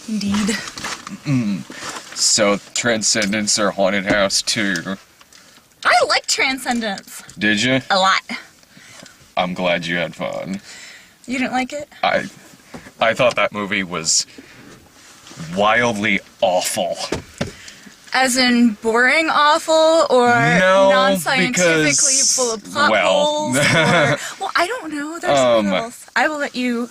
Indeed. So, Transcendence or Haunted House 2? I like Transcendence. Did you? A lot. I'm glad you had fun. You didn't like it? I thought that movie was wildly awful. As in boring awful, or No, non-scientifically because, full of plot well, holes? Well, I don't know. There's something else. I will let you...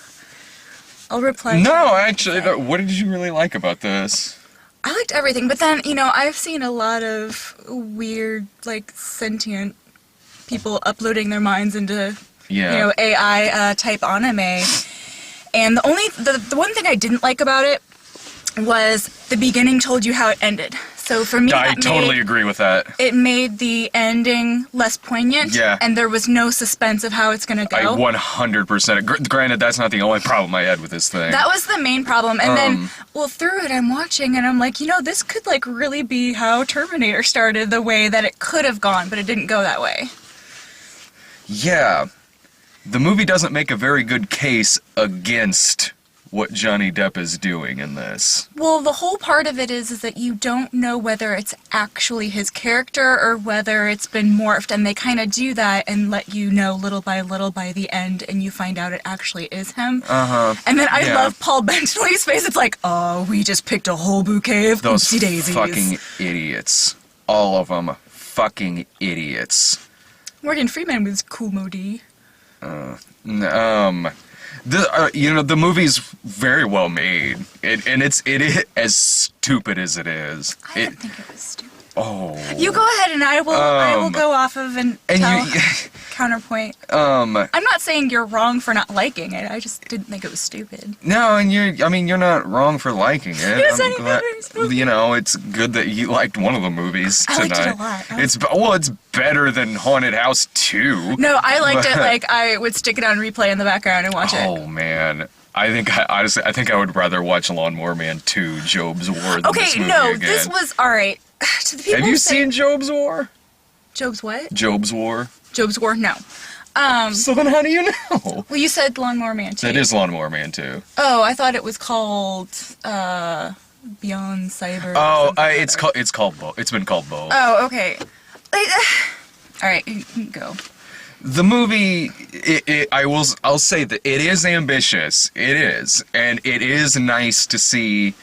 I'll reply. No, actually, what did you really like about this? I liked everything, but then, I've seen a lot of weird, sentient people uploading their minds into, AI type anime. And the one thing I didn't like about it was the beginning told you how it ended. So for me, I totally agree with that. It made the ending less poignant, and there was no suspense of how it's going to go. I 100%. Granted, that's not the only problem I had with this thing. That was the main problem. And then, through it, I'm watching, and I'm like, this could, really be how Terminator started, the way that it could have gone, but it didn't go that way. Yeah. The movie doesn't make a very good case against what Johnny Depp is doing in this. Well, the whole part of it is that you don't know whether it's actually his character or whether it's been morphed, and they kind of do that and let you know little by the end, and you find out it actually is him. And then I love Paul Bentley's face. It's like, oh, we just picked a whole bouquet of oopsie daisies. Those fucking idiots. All of them fucking idiots. Morgan Freeman was cool modi. The movie's very well made, and it is as stupid as it is. I didn't think it was stupid. Oh. You go ahead, and I will go off of and tell counterpoint. I'm not saying you're wrong for not liking it. I just didn't think it was stupid. No, and you're not wrong for liking it. Yes, I'm glad, it's good that you liked one of the movies tonight. I liked it a lot. It's better than Haunted House 2. No, I liked it. I would stick it on replay in the background and watch it. Oh man. Honestly, I think I would rather watch Lawnmower Man 2, Job's War, than this movie again. This was alright. To the people Have you seen Job's War? Job's what? Job's War. Job's War? No. So then how do you know? Well, you said Lawnmower Man 2. That is Lawnmower Man 2. Oh, I thought it was called, Beyond Cyber. Oh, it's called both. It's been called both. Oh, okay. Alright, you can go. The movie, I'll say that it is ambitious. It is. And it is nice to see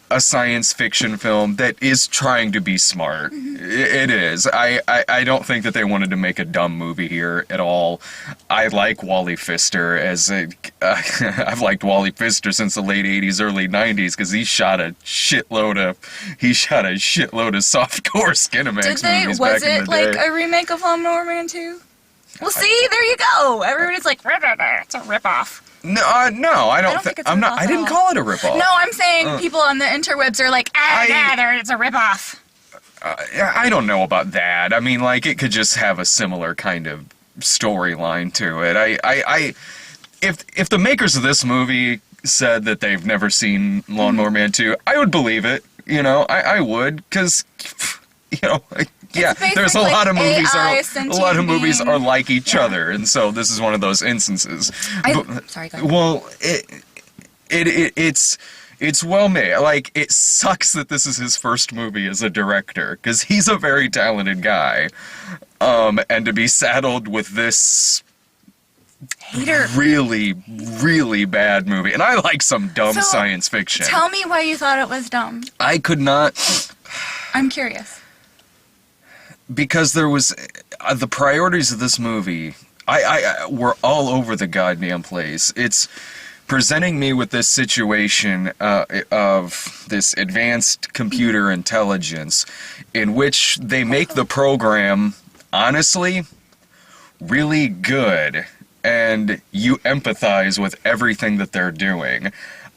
a science fiction film that is trying to be smart. It is. I don't think that they wanted to make a dumb movie here at all. I like Wally Pfister I've liked Wally Pfister since the late 80s, early 90s, because he shot a shitload of softcore Skinamax movies back in the day. Was it a remake of Lawnmower Man 2? Well, see, there you go. Everybody's like, it's a ripoff. No, I don't think it's I didn't call it a ripoff. No, I'm saying people on the interwebs are like, it's a ripoff. I don't know about that. I mean, it could just have a similar kind of storyline to it. If the makers of this movie said that they've never seen Lawnmower Man 2, I would believe it. I would, because, there's a lot of movies are like each other, and so this is one of those instances. Sorry, go ahead. Well, it's well made. It sucks that this is his first movie as a director, because he's a very talented guy, and to be saddled with this really, really bad movie. And I like some dumb science fiction. Tell me why you thought it was dumb. I could not. I'm curious. Because there was the priorities of this movie, I were all over the goddamn place. It's presenting me with this situation of this advanced computer intelligence in which they make the program, honestly, really good, and you empathize with everything that they're doing.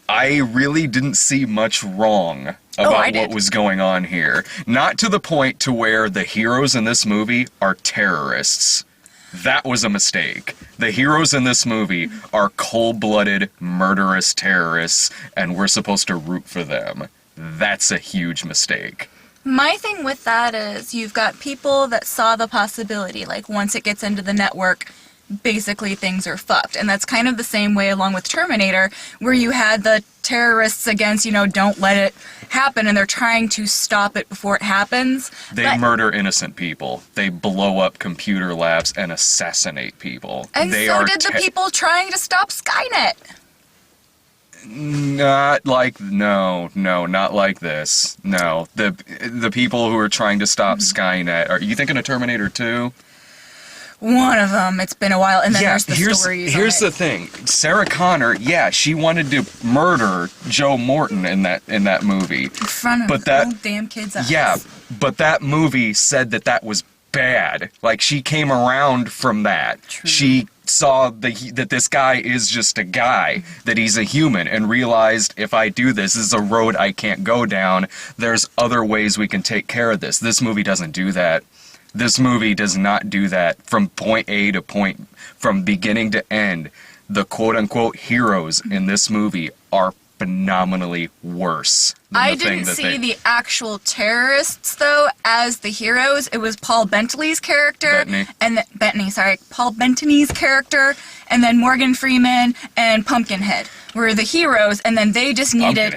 I really didn't see much wrong about what was going on here. Not to the point to where the heroes in this movie are terrorists. That was a mistake. The heroes in this movie are cold-blooded, murderous terrorists, and we're supposed to root for them. That's a huge mistake. My thing with that is you've got people that saw the possibility, once it gets into the network, basically things are fucked. And that's kind of the same way along with Terminator, where you had the terrorists against, don't let it happen, and they're trying to stop it before it happens. They murder innocent people. They blow up computer labs and assassinate people. And so did the people trying to stop Skynet. Not like not like this. No, the people who are trying to stop Skynet. Are you thinking of Terminator 2? One of them. It's been a while, and then there's the stories. Here's the thing: Sarah Connor, she wanted to murder Joe Morton in that movie. In front of old damn kids' eyes. Yeah, but that movie said that was bad. Like, she came around from that. True. She saw that this guy is just a guy, that he's a human, and realized, if I do this is a road I can't go down. There's other ways we can take care of this. This movie doesn't do that. This movie does not do that. From point A to from beginning to end, the quote-unquote heroes in this movie are phenomenally worse than I didn't see the actual terrorists, though, as the heroes. It was Paul Bettany's character. Paul Bettany's character, and then Morgan Freeman and Pumpkinhead were the heroes, and then they just needed...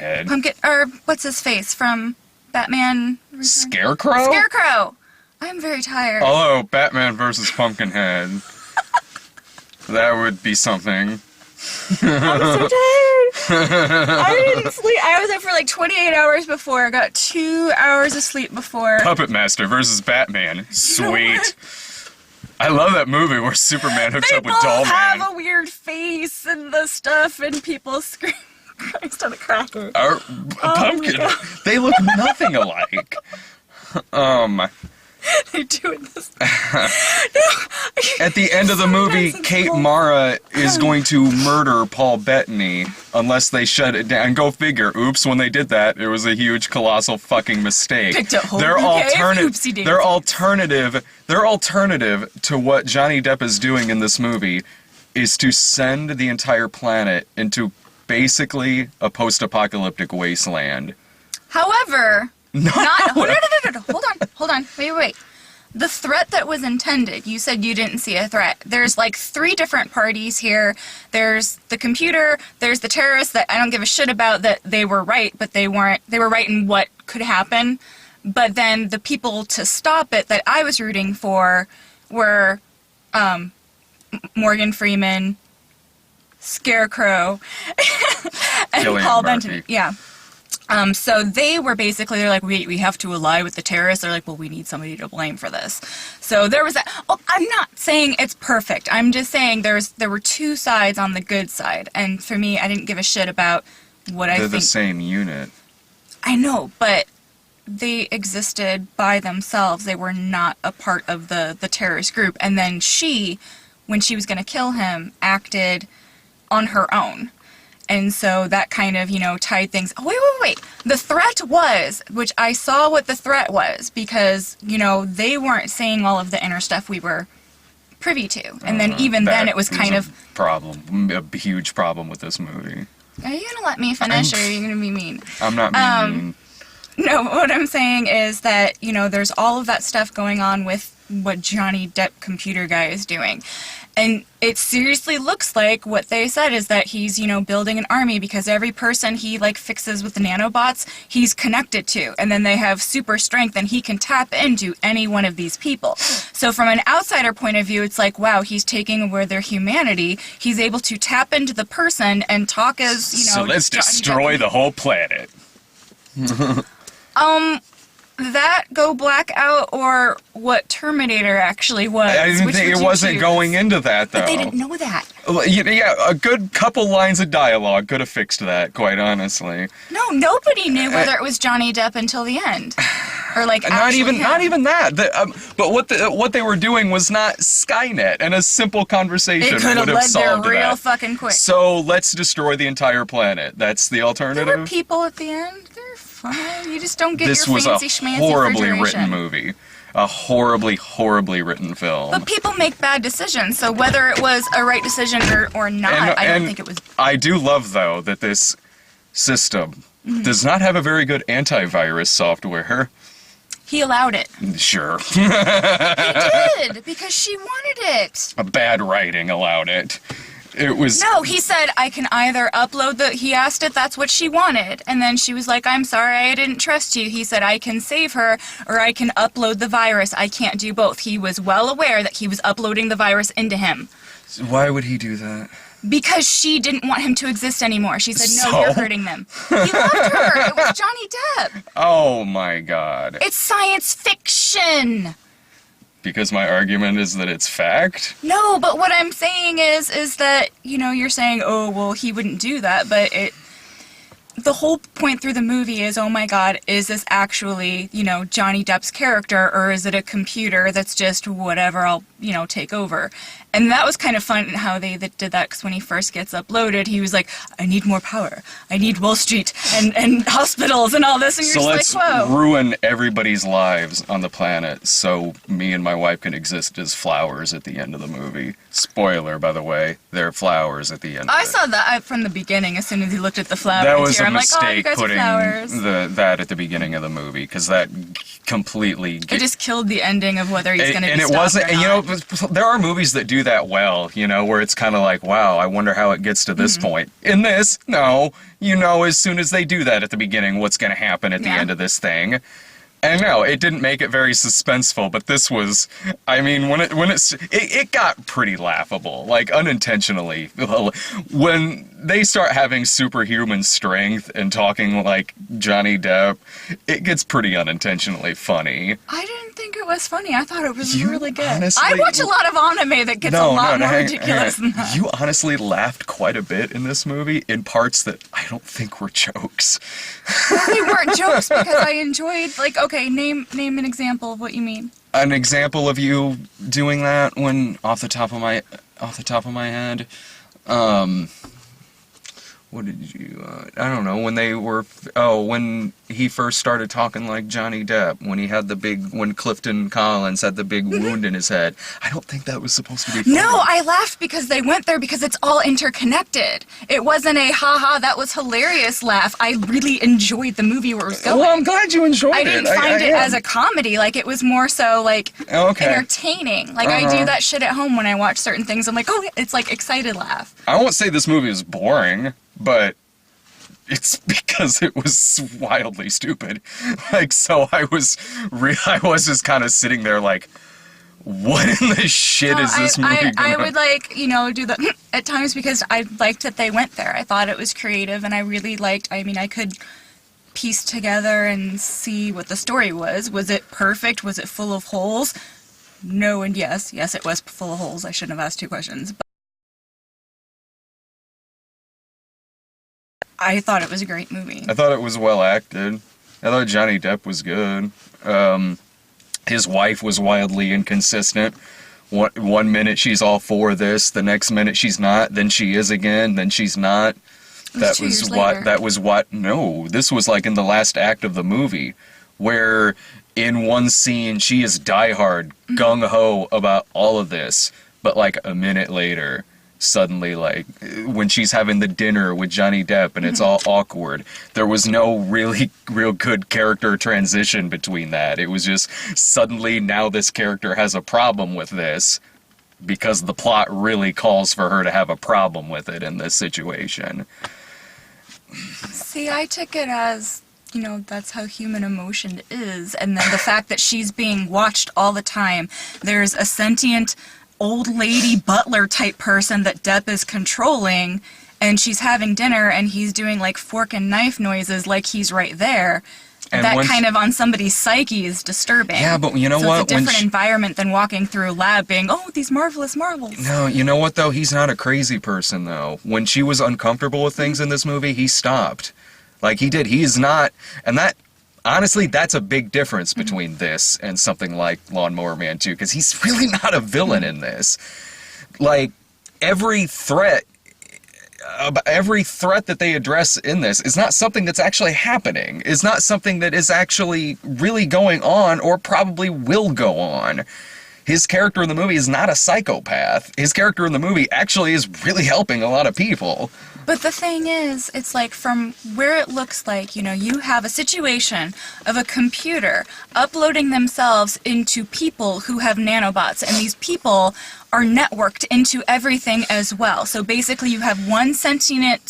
what's his face from Batman? Scarecrow? Scarecrow! I'm very tired. Hello, Batman versus Pumpkinhead. That would be something. I'm so tired. I didn't sleep. I was up for like 28 hours before. I got 2 hours of sleep before. Puppet Master versus Batman. Sweet. I love that movie where Superman hooks up with Doll Man. They both have a weird face and the stuff, and people scream Christ on a cracker. Pumpkin. They look nothing alike. They do it this At the end of the movie, Kate Mara is going to murder Paul Bettany unless they shut it down. Go figure. Oops, when they did that, it was a huge, colossal fucking mistake. Their alternative to what Johnny Depp is doing in this movie is to send the entire planet into basically a post-apocalyptic wasteland. However... No. Hold on. Wait. The threat that was intended, you said you didn't see a threat. There's like 3 different parties here. There's the computer, there's the terrorists that I don't give a shit about, that they were right, but they were right in what could happen. But then the people to stop it that I was rooting for were Morgan Freeman, Scarecrow, and Paul Bettany. Yeah. So they were basically, they're like, we have to ally with the terrorists. They're like, well, we need somebody to blame for this. So there was that. Oh, I'm not saying it's perfect. I'm just saying there were 2 sides on the good side. And for me, I didn't give a shit about what I think. They're the same unit. I know, but they existed by themselves. They were not a part of the terrorist group. And then she, when she was going to kill him, acted on her own. And so that kind of, tied things. Oh, wait. The threat was, which I saw what the threat was, because, they weren't saying all of the inner stuff we were privy to. And then then it was kind of... a huge problem with this movie. Are you going to let me finish, or are you going to be mean? I'm not being mean. No, what I'm saying is that, there's all of that stuff going on with what Johnny Depp computer guy is doing. And it seriously looks like what they said is that he's, building an army because every person he, fixes with the nanobots, he's connected to. And then they have super strength and he can tap into any one of these people. So from an outsider point of view, it's like, wow, he's taking away their humanity. He's able to tap into the person and talk as, So let's destroy the whole planet. That go blackout or what Terminator actually was. I didn't think it wasn't going into that, though. But they didn't know that. Yeah, a good couple lines of dialogue could have fixed that, quite honestly. No, nobody knew whether it was Johnny Depp until the end. Or not even that. But what they were doing was not Skynet, and a simple conversation would have solved that. It could have led there real fucking quick. So let's destroy the entire planet. That's the alternative. There were people at the end. They're fine. You just don't get this your fancy schmancy. This was schmancy a horribly refrigeration. written movie. A horribly, horribly written film. But people make bad decisions, so whether it was a right decision or not, I don't think it was. I do love, though, that this system does not have a very good antivirus software. He allowed it. Sure. He did, because she wanted it. A bad writing allowed it. It was... No, he said, I can either upload the... He asked if that's what she wanted. And then she was like, I'm sorry, I didn't trust you. He said, I can save her, or I can upload the virus. I can't do both. He was well aware that he was uploading the virus into him. Why would he do that? Because she didn't want him to exist anymore. She said, no, you're hurting them. He loved her. It was Johnny Depp. Oh, my God. It's science fiction. Because my argument is that it's fact? No, but what I'm saying is that, you know, you're saying, oh, well, he wouldn't do that, but the whole point through the movie is, oh my God, is this actually, you know, Johnny Depp's character, or is it a computer that's just whatever, I'll, you know, take over? And that was kind of fun how they did that, because when he first gets uploaded, he was like, I need more power. I need Wall Street and hospitals and all this, and you're so just like, whoa. let's ruin everybody's lives on the planet so me and my wife can exist as flowers at the end of the movie. Spoiler, by the way, they're flowers at the end of it. I saw that from the beginning as soon as he looked at the flower. That was here. a I'm mistake, like, oh, you guys putting are flowers. that at the beginning of the movie, because that completely... It just killed the ending of whether he's going to be stopped it wasn't, or and you not. know, there are movies that do that well, you know, where it's kind of like, wow, I wonder how it gets to this point. In this, no, you know, as soon as they do that at the beginning, what's going to happen at the end of this thing. And no, it didn't make it very suspenseful, but this was, I mean, it got pretty laughable, like unintentionally. When they start having superhuman strength and talking like Johnny Depp, it gets pretty unintentionally funny. I didn't think it was funny. I thought it was really good. Honestly, I watch a lot of anime that gets a lot more ridiculous than that. You honestly laughed quite a bit in this movie in parts that I don't think were jokes. They weren't jokes because I enjoyed, like, okay, name an example of what you mean. An example of you doing that when off the top of my head, what did you, I don't know, when he first started talking like Johnny Depp, when Clifton Collins had the big wound in his head. I don't think that was supposed to be funny. No, I laughed because they went there because it's all interconnected. It wasn't a haha, that was hilarious laugh. I really enjoyed the movie where it was going. Well, I'm glad you enjoyed it. I didn't find it as a comedy. Like, it was more so, like, entertaining. Like, I do that shit at home when I watch certain things. I'm like, oh, it's like excited laugh. I won't say this movie is boring, but it's because it was wildly stupid. Like, so I was just kind of sitting there like, what in the shit is this movie I would, like, you know, do that at times because I liked that they went there. I thought it was creative, and I really liked, I mean, I could piece together and see what the story was. Was it perfect? Was it full of holes? No and yes. Yes, it was full of holes. I shouldn't have asked two questions. But I thought it was a great movie. I thought it was well acted. I thought Johnny Depp was good. His wife was wildly inconsistent. One minute she's all for this, the next minute she's not, then she is again, then she's not. That was what, no, this was like in the last act of the movie, where in one scene she is diehard, gung-ho about all of this, but like a minute later, suddenly, like, when she's having the dinner with Johnny Depp and it's all awkward, there was no real good character transition between that. It was just suddenly now this character has a problem with this because the plot really calls for her to have a problem with it in this situation. See, I took it as, you know, that's how human emotion is, and then the fact that she's being watched all the time. There's a sentient old lady butler type person that Depp is controlling, and she's having dinner and he's doing like fork and knife noises like he's right there. And that kind of on somebody's psyche is disturbing. Yeah, but you know what? It's a different environment than walking through a lab being, oh, these marvelous marbles. No, you know what though? He's not a crazy person though. When she was uncomfortable with things in this movie, he stopped. Like he did. He's not, and that, honestly, that's a big difference between this and something like Lawnmower Man 2, because he's really not a villain in this. Like, every threat that they address in this is not something that's actually happening. Is not something that is actually really going on or probably will go on. His character in the movie is not a psychopath. His character in the movie actually is really helping a lot of people. But the thing is, it's like from where it looks like, you have a situation of a computer uploading themselves into people who have nanobots, and these people are networked into everything as well. So basically you have one sentient,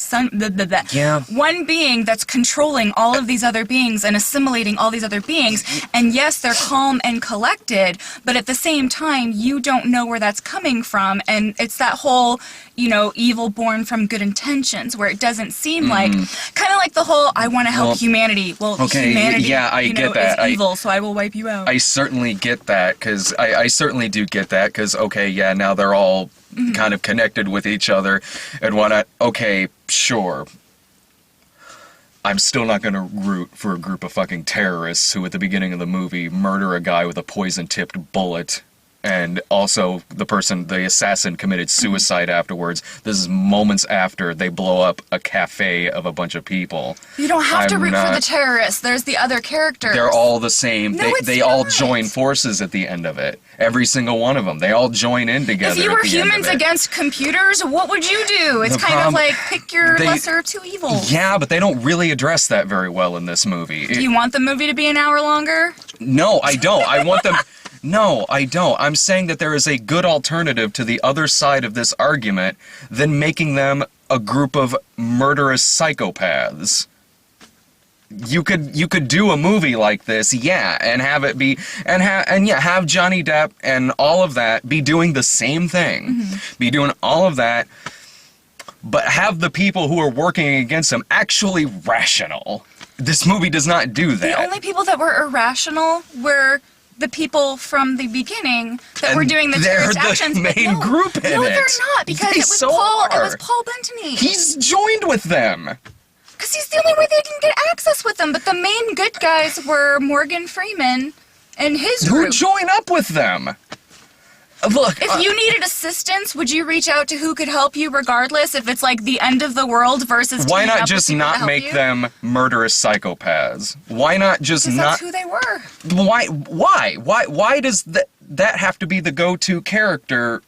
one being that's controlling all of these other beings and assimilating all these other beings. And yes, they're calm and collected, but at the same time, you don't know where that's coming from. And it's that whole, evil born from good intentions, where it doesn't seem like, kind of like the whole, I want to help humanity. Well, humanity, I get that. is evil, so I will wipe you out. I certainly get that, because I certainly do get that, because, now they're all kind of connected with each other and whatnot. Okay, sure. I'm still not going to root for a group of fucking terrorists who at the beginning of the movie murder a guy with a poison-tipped bullet, and also the assassin committed suicide afterwards. This is moments after they blow up a cafe of a bunch of people. You don't have to root for the terrorists. There's the other characters. They're all the same. No, they all join forces at the end of it. Every single one of them. They all join in together. If you were humans against computers, what would you do? It's kind of like pick your lesser of two evils. Yeah, but they don't really address that very well in this movie. Do you want the movie to be an hour longer? No, I don't. I want them... No, I don't. I'm saying that there is a good alternative to the other side of this argument than making them a group of murderous psychopaths. You could do a movie like this, and have it be, have Johnny Depp and all of that be doing the same thing. Be doing all of that, but have the people who are working against him actually rational. This movie does not do that. The only people that were irrational were the people from the beginning that were doing the terrorist actions. They're the main group in it. No, they're not, because it was Paul Bettany. He's joined with them. Because he's the only way they can get access with them. But the main good guys were Morgan Freeman and his group. Who join up with them? Look, if you needed assistance, would you reach out to who could help you regardless if it's like the end of the world versus why not just not make them murderous psychopaths? Why not just not... That's who they were. Why does that have to be the go-to character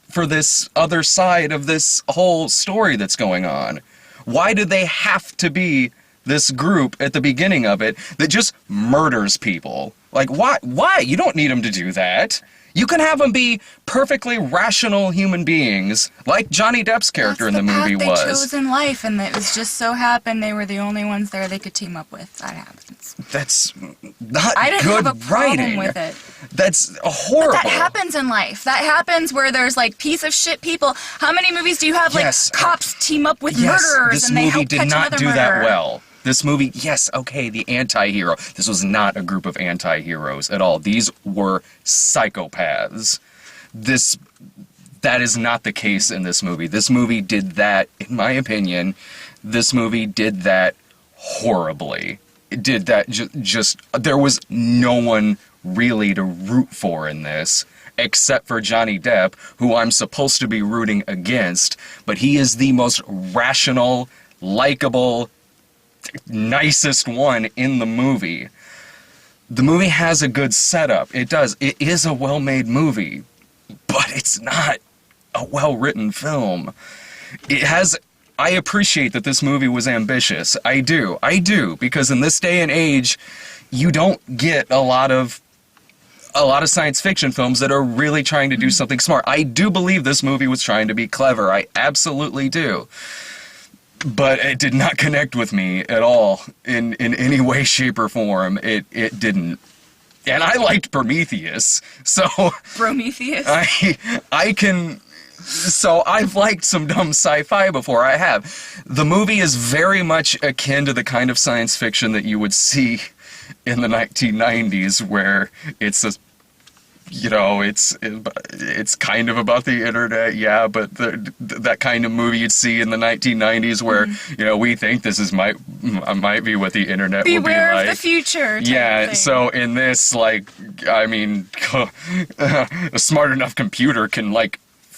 for this other side of this whole story that's going on? Why do they have to be this group at the beginning of it that just murders people? Like, why? You don't need them to do that. You can have them be perfectly rational human beings, like Johnny Depp's character in the movie was. That's the path they chose in life, and it was just so happened they were the only ones there they could team up with. That happens. That's not I didn't good have a problem writing. with it. That's horrible. But that happens in life. That happens where there's like piece of shit people. How many movies do you have cops team up with murderers and they help catch another murderer? This movie did not do that well. This movie, the anti-hero. This was not a group of anti-heroes at all. These were psychopaths. That is not the case in this movie. This movie did that, in my opinion, this movie did that horribly. It did that there was no one really to root for in this, except for Johnny Depp, who I'm supposed to be rooting against, but he is the most rational, likable, nicest one in the movie. The movie has a good setup. It does. It is a well-made movie, but it's not a well-written film. I appreciate that this movie was ambitious. I do, because in this day and age, you don't get a lot of science fiction films that are really trying to do something smart. I do believe this movie was trying to be clever. I absolutely do. But it did not connect with me at all in any way, shape, or form. It didn't. And I liked Prometheus, so... Prometheus? I can... So I've liked some dumb sci-fi before, I have. The movie is very much akin to the kind of science fiction that you would see in the 1990s, where it's a... it's kind of about the internet, but that kind of movie you'd see in the 1990s where, we think this might be what the internet will be like. Beware of the future. Yeah, so in this, a smart enough computer can,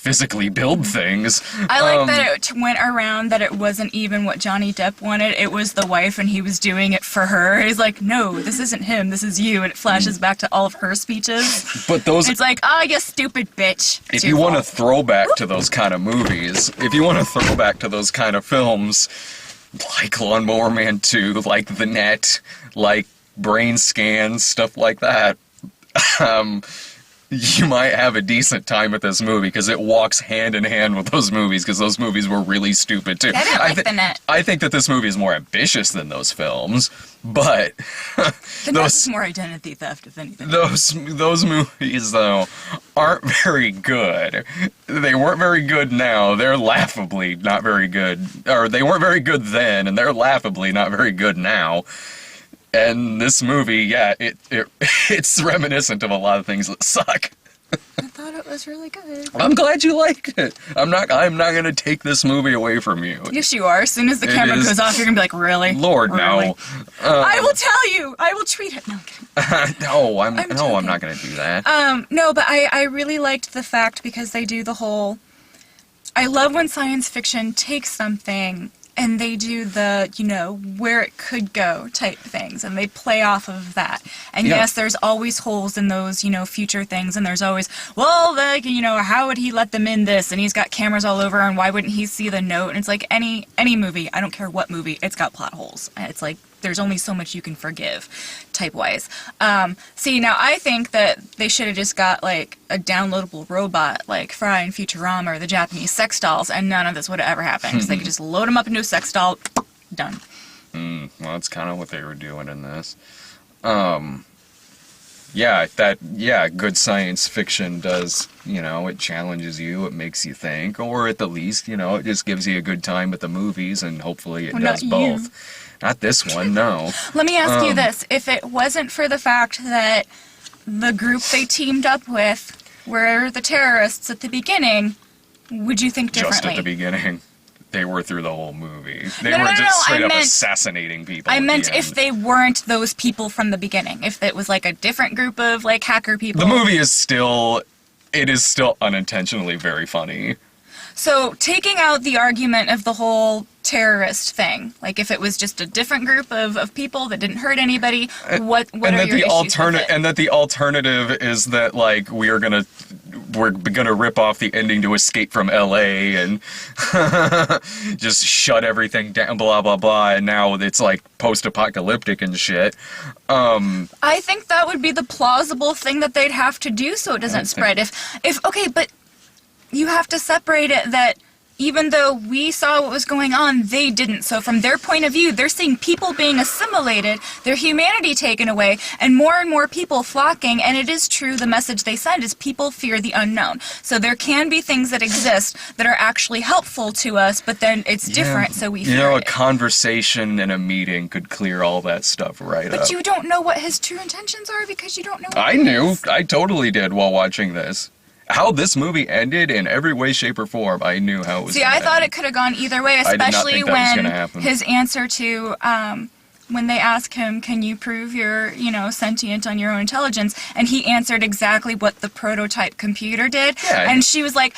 physically build things. I like that it went around that it wasn't even what Johnny Depp wanted. It was the wife, and he was doing it for her. He's like, no, this isn't him, this is you. And it flashes back to all of her speeches. But those... It's like, oh, you stupid bitch. If you want to throw back to those kind of movies, if you want to throw back to those kind of films, like Lawnmower Man 2, like The Net, like Brain Scans, stuff like that, you might have a decent time with this movie, because it walks hand in hand with those movies, because those movies were really stupid, too. I didn't like The Net. I think that this movie is more ambitious than those films, but... The Net is more identity theft, if anything. Those movies, though, aren't very good. They weren't very good now. They're laughably not very good. Or they weren't very good then, and they're laughably not very good now. And this movie, yeah, it's reminiscent of a lot of things that suck. I thought it was really good. I'm glad you liked it. I'm not gonna take this movie away from you. Yes, you are. As soon as the camera goes off, you're gonna be like, really? Lord, really? no. I will tell you. I will tweet it. No, I'm kidding. I'm not gonna do that. No, but I really liked the fact, because they do the whole... I love when science fiction takes something and they do the, where it could go type things, and they play off of that. And yes, there's always holes in those, future things, and there's always, well, how would he let them in this? And he's got cameras all over, and why wouldn't he see the note? And it's like any movie, I don't care what movie, it's got plot holes. And it's like, there's only so much you can forgive, type-wise. See, now I think that they should have just got, like, a downloadable robot, like Fry and Futurama or the Japanese sex dolls, and none of this would have ever happened, because they could just load them up into a sex doll, done. Well, that's kind of what they were doing in this. Good science fiction does, it challenges you, it makes you think, or at the least, it just gives you a good time with the movies, and hopefully it does both. Not this one, no. Let me ask you this. If it wasn't for the fact that the group they teamed up with were the terrorists at the beginning, would you think differently? Just at the beginning. They were through the whole movie. They were just straight up assassinating people. I meant if they weren't those people from the beginning. If it was like a different group of like hacker people. The movie is still unintentionally very funny. So, taking out the argument of the whole terrorist thing, like if it was just a different group of people that didn't hurt anybody, what are your issues with it? And that the alternative is that, like, we're gonna rip off the ending to Escape from L.A. and just shut everything down, blah, blah, blah, and now it's, like, post-apocalyptic and shit. I think that would be the plausible thing that they'd have to do so it doesn't spread. Okay, but you have to separate it that even though we saw what was going on, they didn't. So from their point of view, they're seeing people being assimilated, their humanity taken away, and more people flocking. And it is true, the message they send is people fear the unknown. So there can be things that exist that are actually helpful to us, but then it's different, so we fear it. A conversation in a meeting could clear all that stuff up. But you don't know what his true intentions are because you don't know what I knew. I totally did while watching this. How this movie ended in every way, shape, or form, I knew how it was. See, I thought it could have gone either way, especially when happen. His answer to when they ask him, "Can you prove you're, sentient on your own intelligence?" and he answered exactly what the prototype computer did, and she was like,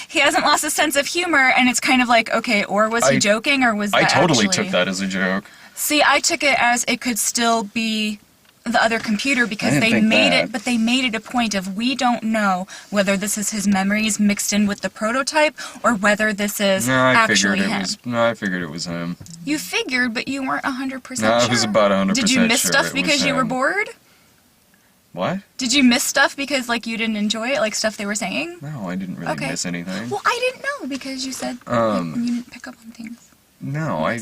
"He hasn't lost a sense of humor," and it's kind of like, okay, or was he joking, or was that I totally actually... took that as a joke. See, I took it as it could still be the other computer because they made it a point of we don't know whether this is his memories mixed in with the prototype or whether this is actually him. I figured it was him. You figured, but you weren't 100% sure. No, I was about 100% sure. Did you miss stuff because you were bored? What? Did you miss stuff because you didn't enjoy it, like stuff they were saying? No, I didn't really miss anything. Well, I didn't know because you said you didn't pick up on things. No, I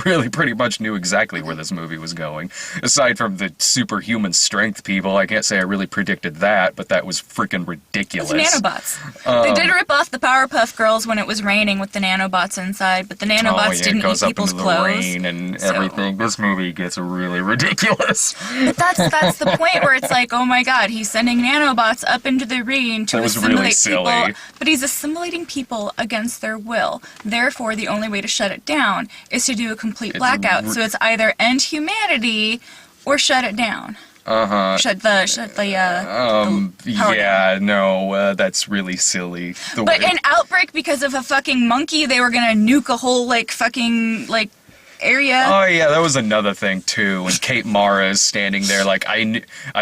really pretty much knew exactly where this movie was going. Aside from the superhuman strength people, I can't say I really predicted that, but that was freaking ridiculous. It's nanobots. They did rip off the Powerpuff Girls when it was raining with the nanobots inside, but the nanobots didn't eat people's clothes. Rain and everything. This movie gets really ridiculous. But that's the point where it's like, oh my god, he's sending nanobots up into the rain to assimilate people, but he's assimilating people against their will. Therefore, the only way to shut it down is to do a complete blackout. So it's either end humanity or shut it down. Shut the power Yeah, down. no, that's really silly. But in Outbreak, because of a fucking monkey, they were gonna nuke a whole, like, fucking, like, area. Oh yeah, that was another thing too. And Kate Mara is standing there like, I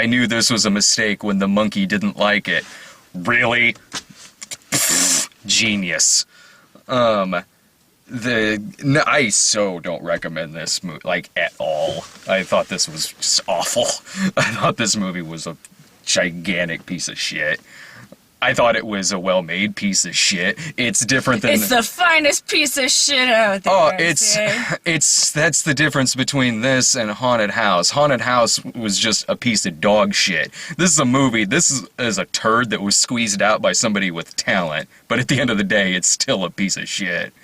knew this was a mistake when the monkey didn't like it. Really? Pfft, genius. I so don't recommend this movie, like, at all. I thought this was just awful. I thought this movie was a gigantic piece of shit. I thought it was a well-made piece of shit. It's different than... It's the finest piece of shit out there. Oh, that's the difference between this and Haunted House. Haunted House was just a piece of dog shit. This is a movie. This is a turd that was squeezed out by somebody with talent. But at the end of the day, it's still a piece of shit.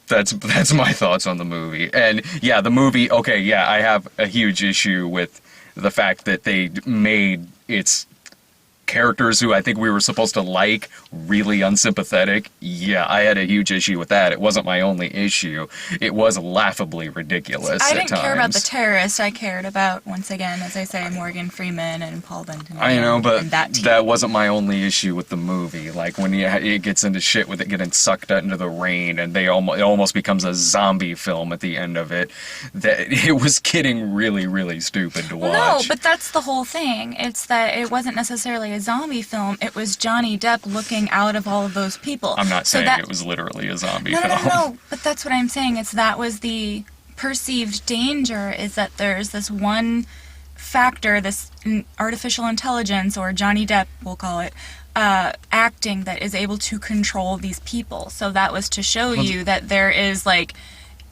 That's my thoughts on the movie. And yeah, the movie, okay, yeah, I have a huge issue with the fact that they made its characters who I think we were supposed to like really unsympathetic. Yeah, I had a huge issue with that. It wasn't my only issue. It was laughably ridiculous I at didn't times. care about the terrorists. I cared about, once again, as I say, Morgan Freeman and Paul Benton. I know, but and that team. that wasn't my only issue with the movie. Like, when it gets into shit with it getting sucked into the rain, and it almost becomes a zombie film at the end of it, that it was getting really, really stupid to watch. No, but that's the whole thing. It's that it wasn't necessarily a zombie film. It was Johnny Depp looking out of all of those people. I'm not saying it was literally a zombie film. No, but that's what I'm saying. It's that was the perceived danger, is that there's this one factor, this artificial intelligence, or Johnny Depp, we'll call it, acting that is able to control these people. So that was to show you that there is, like,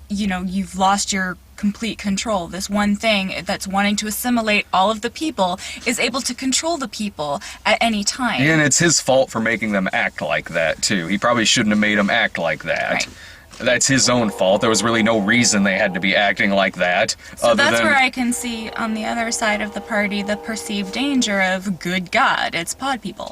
you know, you've lost your complete control. This one thing that's wanting to assimilate all of the people is able to control the people at any time. And it's his fault for making them act like that, too. He probably shouldn't have made them act like that. Right. That's his own fault. There was really no reason they had to be acting like that. So that's where I can see, on the other side of the party, the perceived danger of, good God, it's pod people.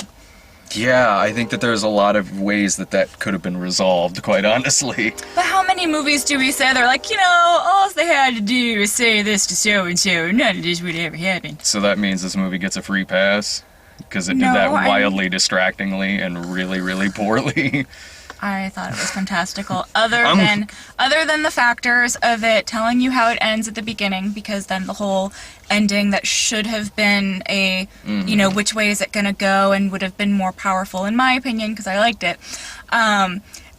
Yeah, I think that there's a lot of ways that could have been resolved, quite honestly. But how many movies do we say they're like, you know, all they had to do was say this to so-and-so, and none of this would ever happen? So that means this movie gets a free pass? Because it did that wildly distractingly and really, really poorly. I thought it was fantastical. Other than the factors of it telling you how it ends at the beginning, because then the whole ending that should have been a, you know, which way is it going to go, and would have been more powerful, in my opinion, because I liked it,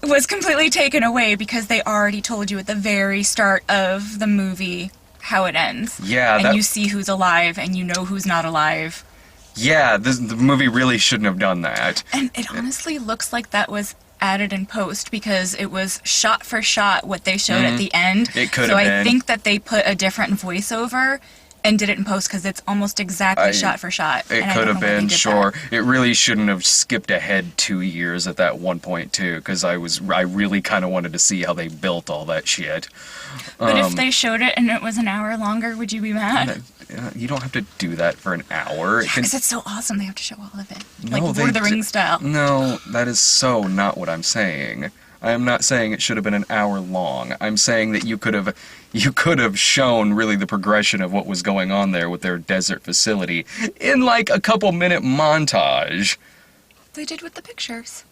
was completely taken away because they already told you at the very start of the movie how it ends. Yeah. And you see who's alive, and you know who's not alive. Yeah, the movie really shouldn't have done that. And it honestly looks like that was added in post, because it was shot for shot what they showed at the end. It could have been. So I think that they put a different voiceover and did it in post, because it's almost exactly shot for shot. It could have been, sure. It really shouldn't have skipped ahead 2 years at that one point too, because I really kind of wanted to see how they built all that shit. But if they showed it and it was an hour longer, would you be mad? You don't have to do that for an hour. Because it's so awesome, they have to show all of it. Like Lord of the Rings style. No, that is so not what I'm saying. I am not saying it should have been an hour long. I'm saying that you could have shown really the progression of what was going on there with their desert facility in like a couple-minute montage. They did with the pictures.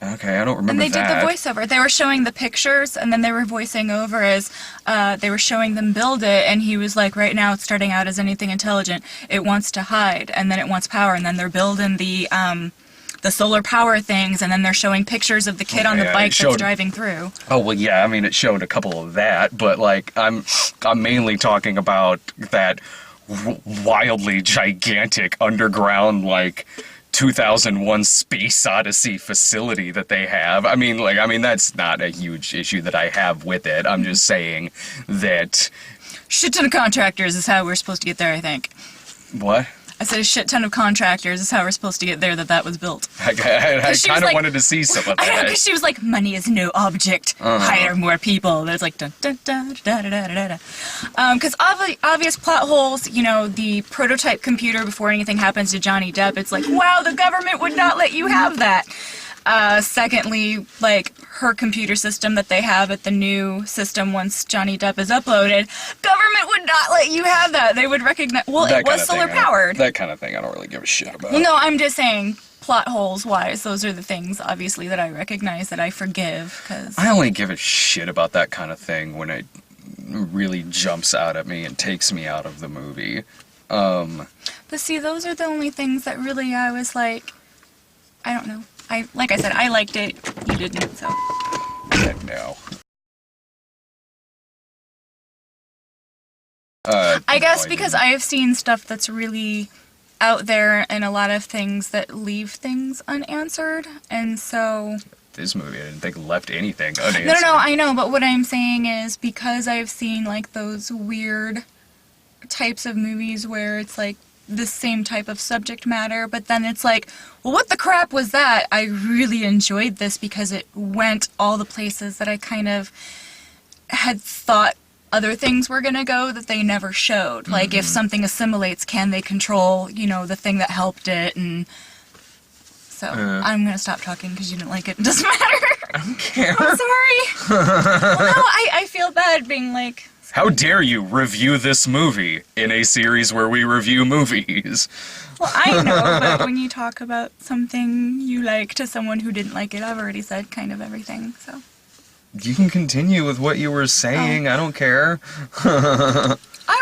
Okay, I don't remember that. And they did the voiceover. They were showing the pictures, and then they were voicing over as they were showing them build it, and he was like, right now it's starting out as anything intelligent. It wants to hide, and then it wants power, and then they're building the solar power things, and then they're showing pictures of the kid on the bike that's driving through. Oh, well, yeah, I mean, it showed a couple of that, but, like, I'm mainly talking about that wildly gigantic underground, like, 2001 Space Odyssey facility that they have. I mean, that's not a huge issue that I have with it. I'm just saying that... Shit ton of contractors is how we're supposed to get there, I think. What? I said a shit ton of contractors is how we're supposed to get there that was built. I kind of wanted to see some of that. I know, because she was like, money is no object. Hire more people. There's like, dun dun dun da da da da da. Because obvious plot holes, you know, the prototype computer before anything happens to Johnny Depp, it's like, wow, the government would not let you have that. Secondly, like, her computer system that they have at the new system once Johnny Depp is uploaded, government would not let you have that. They would recognize, well, it was solar powered. That kind of thing I don't really give a shit about. Well, no, I'm just saying, plot holes wise, those are the things, obviously, that I recognize, that I forgive, because... I only give a shit about that kind of thing when it really jumps out at me and takes me out of the movie. But see, those are the only things that really I was like, I don't know. Like I said, I liked it, you didn't, so... Heck no. I guess because I have seen stuff that's really out there and a lot of things that leave things unanswered, and so... This movie, I didn't think left anything unanswered. No, I know, but what I'm saying is because I've seen, like, those weird types of movies where it's, like, the same type of subject matter, but then it's like, well, what the crap was that? I really enjoyed this because it went all the places that I kind of had thought other things were gonna go that they never showed. Mm-hmm. Like, if something assimilates, can they control, you know, the thing that helped it? And so I'm gonna stop talking because you didn't like it. It doesn't matter. I don't care. I'm sorry. Well, no, I feel bad being like... How dare you review this movie in a series where we review movies? Well, I know, but when you talk about something you like to someone who didn't like it, I've already said kind of everything, so... You can continue with what you were saying, I don't care. I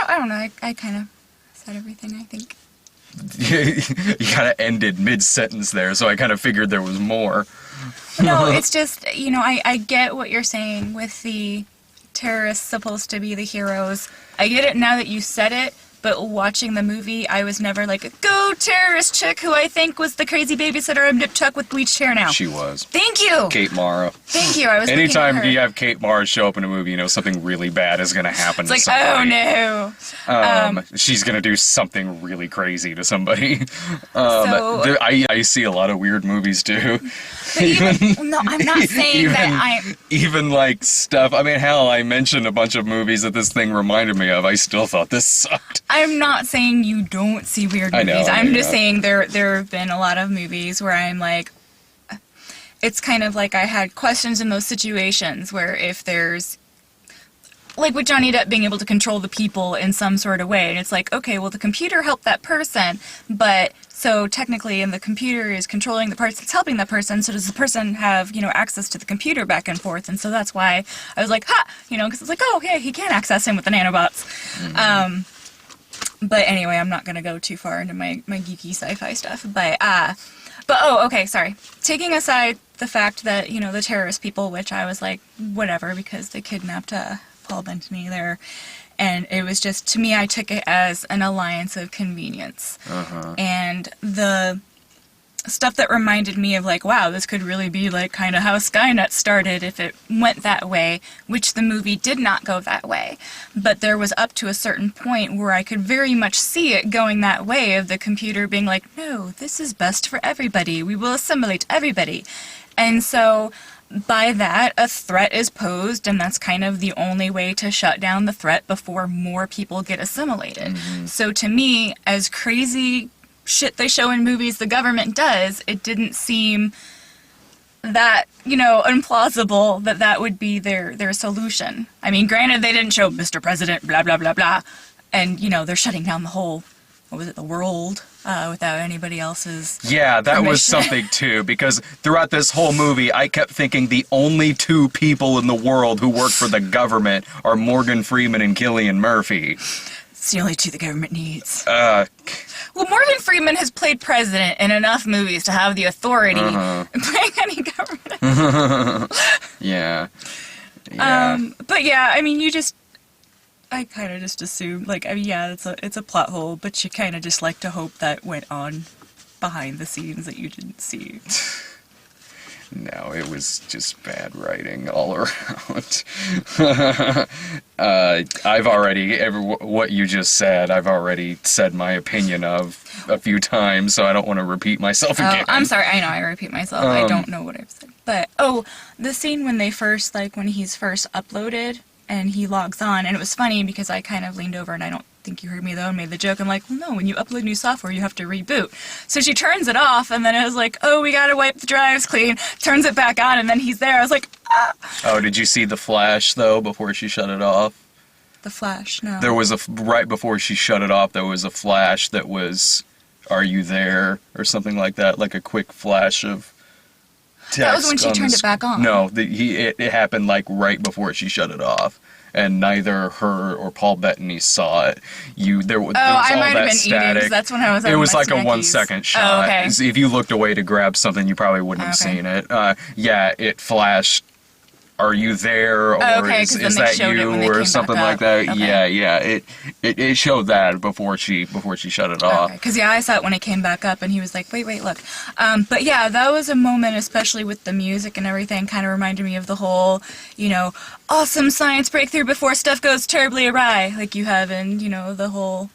don't know, I kind of said everything, I think. You kind of ended mid-sentence there, so I kind of figured there was more. No, it's just, you know, I get what you're saying with the terrorists supposed to be the heroes. I get it now that you said it, but watching the movie, I was never like, go terrorist chick who I think was the crazy babysitter of Nip Tuck with bleached hair now. She was. Thank you! Kate Mara. Thank you, I was Anytime you have Kate Mara show up in a movie, you know something really bad is going to happen to somebody. Oh no! She's going to do something really crazy to somebody. I see a lot of weird movies too. No, I'm not saying that I'm... Even like stuff, I mean, hell, I mentioned a bunch of movies that this thing reminded me of. I still thought this sucked. I'm not saying you don't see weird movies. I'm just saying there have been a lot of movies where I'm like... It's kind of like I had questions in those situations where if there's... Like with Johnny Depp being able to control the people in some sort of way, and it's like, okay, well, the computer helped that person, but... So technically, and the computer is controlling the parts that's helping that person, so does the person have, you know, access to the computer back and forth? And so that's why I was like, ha! You know, because it's like, oh, okay, he can access him with the nanobots. Mm-hmm. But anyway, I'm not going to go too far into my geeky sci-fi stuff. But oh, okay, sorry. Taking aside the fact that, you know, the terrorist people, which I was like, whatever, because they kidnapped Paul Bettany there. And it was just, to me, I took it as an alliance of convenience. Uh-huh. And the stuff that reminded me of, like, wow, this could really be, like, kind of how Skynet started if it went that way, which the movie did not go that way. But there was up to a certain point where I could very much see it going that way, of the computer being like, no, this is best for everybody. We will assimilate everybody. And so... By that, a threat is posed, and that's kind of the only way to shut down the threat before more people get assimilated. Mm-hmm. So to me, as crazy shit they show in movies the government does, it didn't seem that, you know, implausible that that would be their solution. I mean, granted, they didn't show Mr. President, blah, blah, blah, blah, and, you know, they're shutting down the whole, what was it, the world, without anybody else's Yeah, that permission. Was something, too, because throughout this whole movie, I kept thinking the only two people in the world who work for the government are Morgan Freeman and Cillian Murphy. It's the only two the government needs. Well, Morgan Freeman has played president in enough movies to have the authority playing any government. Yeah. But yeah, I mean, I kind of just assumed, like, I mean, yeah, it's a plot hole, but you kind of just like to hope that went on behind the scenes that you didn't see. No, it was just bad writing all around. I've already, what you just said, I've already said my opinion of a few times, so I don't want to repeat myself again. I'm sorry, I know I repeat myself. I don't know what I've said. But, the scene when they first, like, when he's first uploaded, and he logs on, and it was funny because I kind of leaned over, and I don't think you heard me, though, and made the joke. I'm like, well, no, when you upload new software, you have to reboot. So she turns it off, and then it was like, oh, we gotta wipe the drives clean. Turns it back on, and then he's there. I was like, ah. Oh, did you see the flash, though, before she shut it off? The flash, no. There was right before she shut it off, there was a flash that was, are you there? Or something like that, like a quick flash of text. That was when she turned it back on. No, it happened like right before she shut it off. And neither her or Paul Bettany saw it. There was all I might that have been static. eating, 'cause that's when I was on It was my like a snackies. 1 second shot. Oh, okay. If you looked away to grab something, you probably wouldn't have seen it. Yeah, it flashed. Are you there? Or okay, is 'cause then they that showed it you? when they Or came something back like that. up. Okay. Yeah. It showed that before she shut it off. Because, I saw it when it came back up, and he was like, wait, look. But, yeah, that was a moment, especially with the music and everything, kind of reminded me of the whole, awesome science breakthrough before stuff goes terribly awry, like you have in, the whole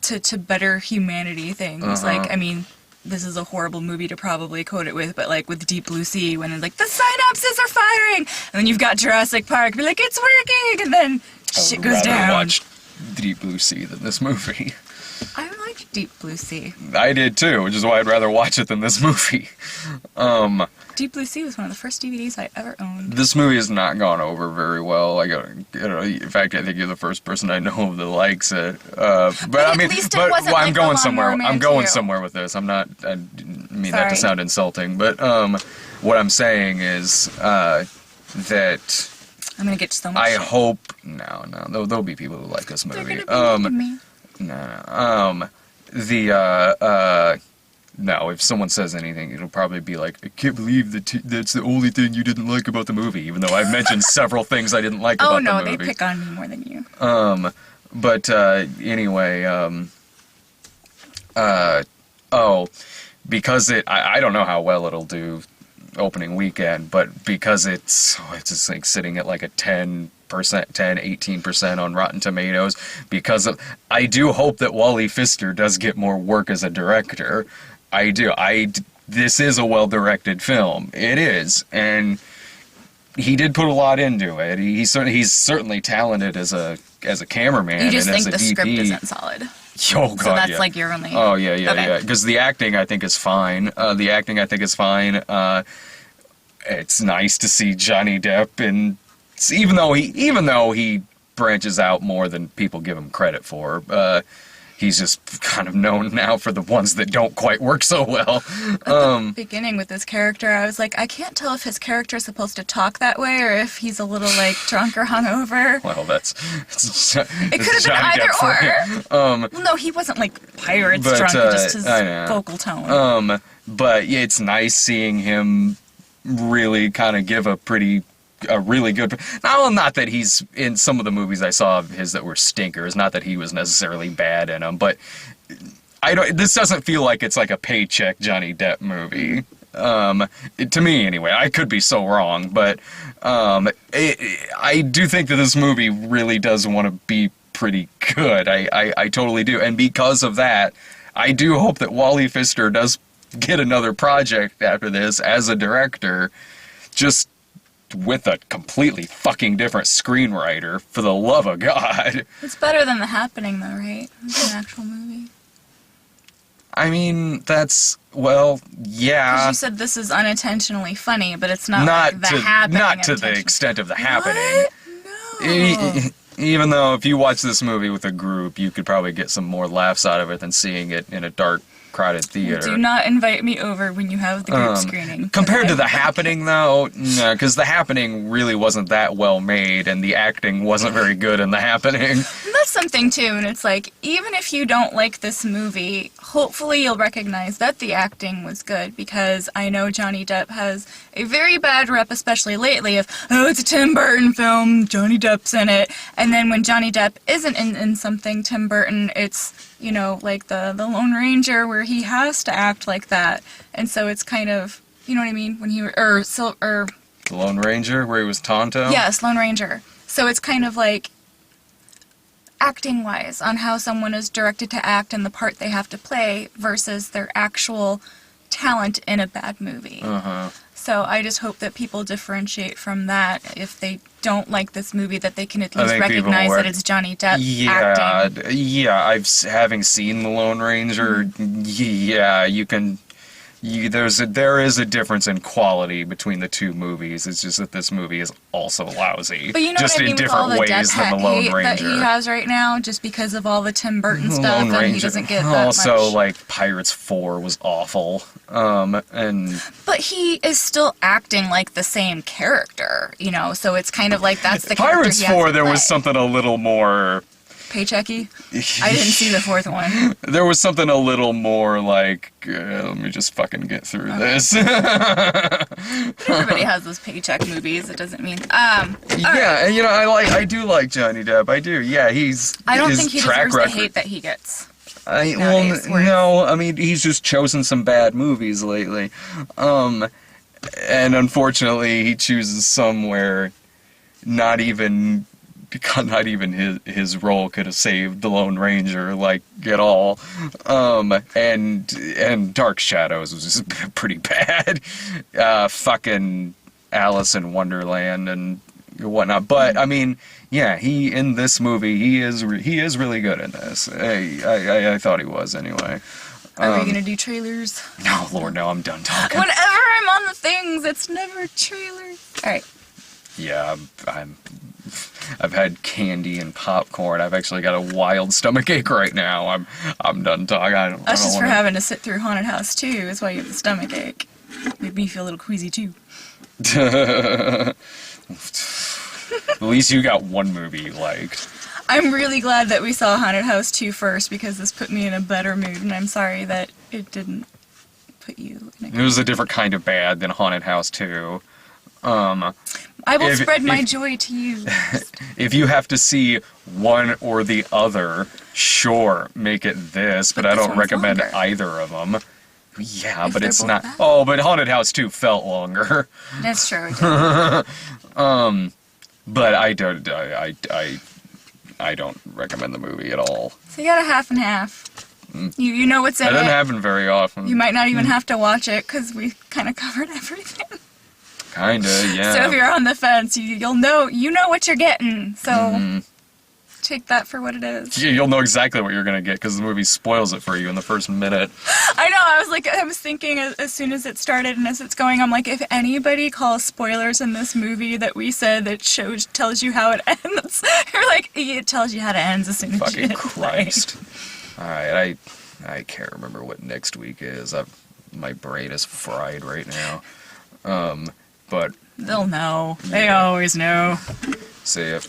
to better humanity things. Like, I mean, this is a horrible movie to probably quote it with, but like with Deep Blue Sea, when it's like, the synapses are firing! And then you've got Jurassic Park, be like, it's working! And then shit goes down. I watched Deep Blue Sea than this movie. I liked Deep Blue Sea. I did too, which is why I'd rather watch it than this movie. Deep Blue Sea was one of the first DVDs I ever owned. This movie has not gone over very well. In fact, I think you're the first person I know of that likes it. But I mean, at least it wasn't I'm like going a somewhere. long I'm going romance, somewhere with this. I didn't mean that to Sorry. sound insulting, but what I'm saying is that I'm gonna get so much I shit. hope there'll be people who like this They're movie. gonna be making me. No, if someone says anything, it'll probably be like, I can't believe that's the only thing you didn't like about the movie, even though I've mentioned several things I didn't like about the movie. Oh no, they pick on me more than you. But anyway, because I don't know how well it'll do opening weekend, but because it's just like sitting at like a 18% on Rotten Tomatoes, I do hope that Wally Pfister does get more work as a director. I do. This is a well-directed film. It is, and he did put a lot into it. He's certainly talented as a cameraman. You just and think as a the DP. script isn't solid. Oh god, So that's yeah. like your only. Oh yeah, Okay. because the acting I think is fine. It's nice to see Johnny Depp, and even though he branches out more than people give him credit for, he's just kind of known now for the ones that don't quite work so well. Beginning with this character, I was like, I can't tell if his character is supposed to talk that way or if he's a little like drunk or hungover. Well, It could have been either or. Well, no, he wasn't like pirates But, drunk, just his I know. vocal tone. But yeah, it's nice seeing him really kind of give a really good. Not that he's in some of the movies I saw of his that were stinkers. Not that he was necessarily bad in them, but this doesn't feel like it's like a paycheck Johnny Depp movie. To me, anyway. I could be so wrong, but I do think that this movie really does want to be pretty good. I totally do, and because of that, I do hope that Wally Pfister does get another project after this as a director, just with a completely fucking different screenwriter, for the love of God. It's better than The Happening, though, right? It's an actual movie. I mean, yeah. Because you said this is unintentionally funny, but it's not like The to, Happening. Not to the extent of The Happening. What? No. Even though if you watch this movie with a group, you could probably get some more laughs out of it than seeing it in a dark, crowded theater. Do not invite me over when you have the group screening. Compared to The Happening, though, no, because The Happening really wasn't that well made, and the acting wasn't very good in The Happening. That's something, too, and it's like, even if you don't like this movie, hopefully you'll recognize that the acting was good, because I know Johnny Depp has a very bad rep, especially lately, of, oh, it's a Tim Burton film, Johnny Depp's in it, and then when Johnny Depp isn't in something Tim Burton, it's, like the Lone Ranger, where he has to act like that, and so it's kind of, you know what I mean, when he, The Lone Ranger, where he was Tonto? Yes, Lone Ranger. So it's kind of like, acting-wise, on how someone is directed to act and the part they have to play versus their actual talent in a bad movie. Uh-huh. So I just hope that people differentiate from that if they don't like this movie, that they can at I least think people recognize were- that it's Johnny Depp acting. Yeah. Having seen The Lone Ranger, yeah, you can. There is a difference in quality between the two movies. It's just that this movie is also lousy, But you know just what I mean, in different with all the ways than The Depp Lone hate Ranger. that he has right now, just because of all the Tim Burton The stuff, Lone and Ranger. he doesn't get that Also, much. like Pirates 4 was awful, and But he is still acting like the same character, you know. So it's kind of like that's the Pirates character he has 4 to there was play. something a little more. Paychecky. I didn't see the fourth one. There was something a little more like, let me just fucking get through this. Everybody has those paycheck movies. It doesn't mean. Yeah, and I do like Johnny Depp. I do. Yeah, I don't his think he track deserves record. the hate that he gets. Well, no, I mean he's just chosen some bad movies lately, and unfortunately he chooses some where not even his role could have saved the Lone Ranger, like, at all. And Dark Shadows was just pretty bad. Fucking Alice in Wonderland and whatnot. But I mean, yeah, in this movie he is really good in this. I thought he was anyway. Are we gonna do trailers? No, Lord, no, I'm done talking. Whenever I'm on the things, it's never trailers. All right. Yeah, I've had candy and popcorn. I've actually got a wild stomachache right now. I'm done talking. That's just for having to sit through Haunted House 2 is why you have the stomach ache. Made me feel a little queasy too. At least you got one movie you liked. I'm really glad that we saw Haunted House 2 first, because this put me in a better mood, and I'm sorry that it didn't put you in a It was a different kind of bad than Haunted House 2. I will spread my joy to you. If you have to see one or the other, sure, make it this, but I this don't one's recommend longer. either of them. Yeah, If but they're it's both not. bad. Oh, but Haunted House 2 felt longer. That's true. It did. But I don't recommend the movie at all. So you got a half and half. You know what's in That it. doesn't happen very often. You might not even have to watch it, because we kind of covered everything. Kinda, yeah. So if you're on the fence, you know what you're getting. So take that for what it is. Yeah, you'll know exactly what you're gonna get because the movie spoils it for you in the first minute. I know. I was thinking as soon as it started and as it's going, I'm like, if anybody calls spoilers in this movie that we said that tells you how it ends, you're like, it tells you how it ends as soon as you Fucking hit play. Christ. Alright, I can't remember what next week is. My brain is fried right now. But They'll know. They always know. see ya.